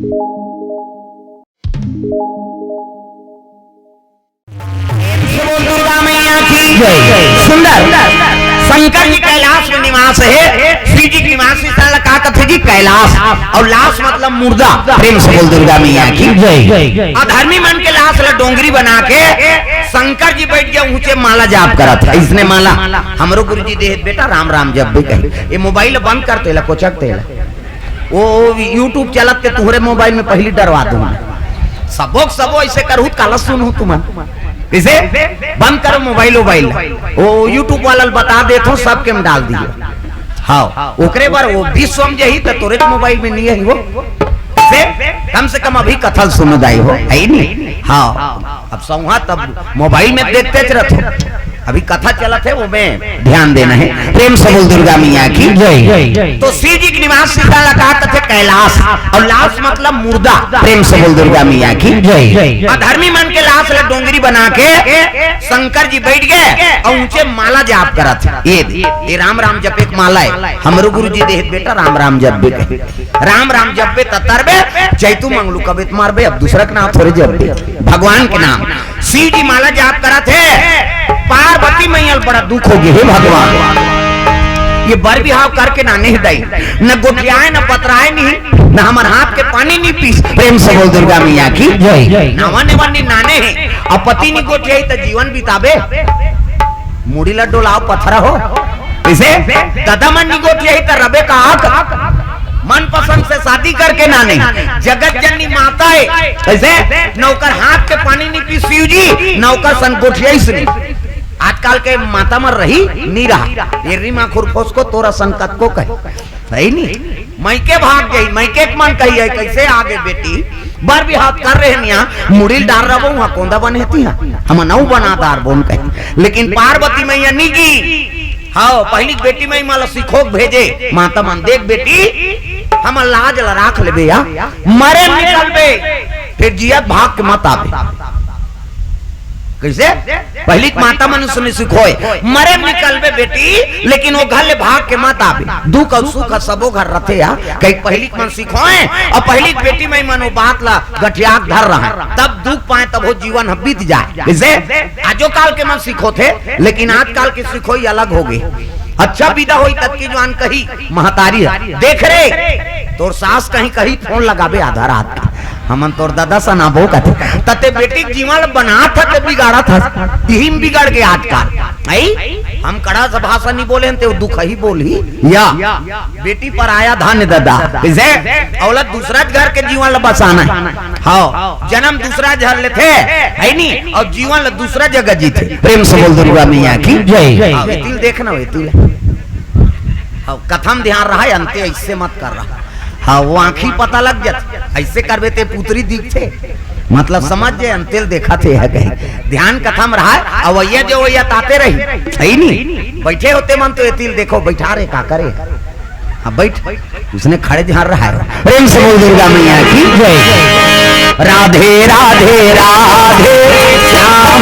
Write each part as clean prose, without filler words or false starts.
सुंदर शंकर जी कैलाश में निवास है। श्री जी की निवास का कथे जी कैलाश और लाश मतलब मुर्दा। प्रेम से बोल दुर्गा मैया की जय। अधर्मी मन के लाश ला डोंगरी बना के शंकर जी बैठ गया ऊंचे माला जाप करा था। इसने माला हमरो गुरु जी दे बेटा राम राम जब भी कही ये मोबाइल बंद करते ला कोचकते ला वो यूट्यूब चलते तुहरे मोबाइल में पहली डरवा दूंगा सबो ऐसे करू काला सुनू तुम इसे बंद करो मोबाइल वो यूट्यूब वाला बता देते हो सबके में डाल दिए। हाँ ओकरे बार वो भी समझे ही तो तोरे मोबाइल में नहीं है वो कम से कम अभी कथल सुन दाई हो है नहीं। हाँ अब सौहा तब मोबाइल में देखते रहते अभी कथा चला थे वो में ध्यान देना है। प्रेम से बोल दुर्गा मैया की जय। तो श्री जी की निवास कहा थे कैलाश और लाश मतलब मुर्दा। प्रेम से बोल दुर्गा मैया की जय। अधर्मी मन के लाश ला डोंगरी बना के शंकर जी बैठ गए और ऊंचे माला जाप करा था। ये राम राम जप एक माला है हमरो गुरु जी दे बेटा राम राम जप बे राम राम जप बे तरबे चैतू मंगलू कबे मारबे अब दूसरा के नाम थोड़े जप भगवान के नाम। श्री जी माला जाप करा थे पार्वती मैया बड़ा दुख हो गया भगवान ये बर बिहाव करके ना नहीं दई न गोठियाए न पतराए नहीं न हमार हाथ के पानी नहीं पी। प्रेम से बोल दुर्गा मैया की जय। नवाने वानी नाने हैं और पति नहीं गोठियाई तो जीवन बिताबे मुड़ी ला डोलाओ पथरा हो इसे दादा मन नहीं गोठियाई तो रबे का आक मन पसंद से शादी करके नाने जगत जननी माता है ऐसे नौकर हाथ के पानी नहीं पी शिव जी नौकर संकोठिया से आजकल के माता मर रही नहीं रहा ये माँ खुरफोस को तोरा संकट को कहे सही नहीं मैके भाग गई मैके मन कही है कैसे आगे बेटी बार भी हाथ कर रहे हैं मुड़ी डाल रहा वहाँ कोंदा बने थी हम नौ बनादार बोन कहे लेकिन पार्वती मैया नहीं की। हाँ पहली बेटी में माला सिखोक भेजे माता मन देख बेटी हम लाज राख ले या मरे निकल बे फिर जियत भाग के मत आवे कैसे पहली माता मनुष्य में सिखोए मरे निकल बे बेटी लेकिन वो घर ले भाग के मत आवे दुख और सुख सबो घर रथे या कहीं पहली मन सिखोए और पहली बेटी में मन वो बात ला गठियाक धर रहा तब दुख पाए तब वो जीवन बीत जाए। जैसे आजो काल के मन सिखो थे लेकिन आज काल के सिखोई अलग हो गई। अच्छा विदा हुई तब की जवान कही महतारी देख रे तोर सास कहीं कहीं फोन लगाबे आधा रात का हमन तोर दादा सना बो कहते तते बेटी जीवन बना था ते बिगाड़ा था तीन बिगड़ गए आजकल आई हम कड़ा सा भाषा नहीं बोले ते दुख ही बोली या बेटी पर आया धान्य दादा इसे औलत दूसरा घर के जीवन बसाना है। हाँ जन्म दूसरा घर ले थे है नहीं और जीवन दूसरा जगह जीते। प्रेम से बोल दुर्गा मैया की जय। देखना कथम ध्यान रहा है अंत्य ऐसे मत कर रहा। हाँ वो आंखी पता लग जाती ऐसे करबे ते पुत्री दिखते मतलब समझ जाए अंतेल देखा थे है कहीं ध्यान कथम रहा है अवैया जो वैया ताते रही सही नहीं बैठे होते मन तो एतिल देखो बैठा रहे का करे। हाँ बैठ उसने खड़े ध्यान रहा है। प्रेम से बोल दुर्गा मैया की जय। राधे राधे राधे श्याम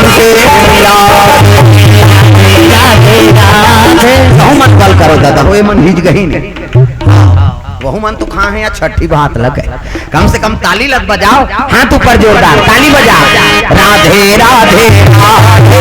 से मत बल करो दादा वो मन हिज गई नहीं वह मन तो कहाँ है या छठी बात लगे कम से कम ताली लग बजाओ हाथ ऊपर जोरदार ताली बजाओ। राधे राधे राधे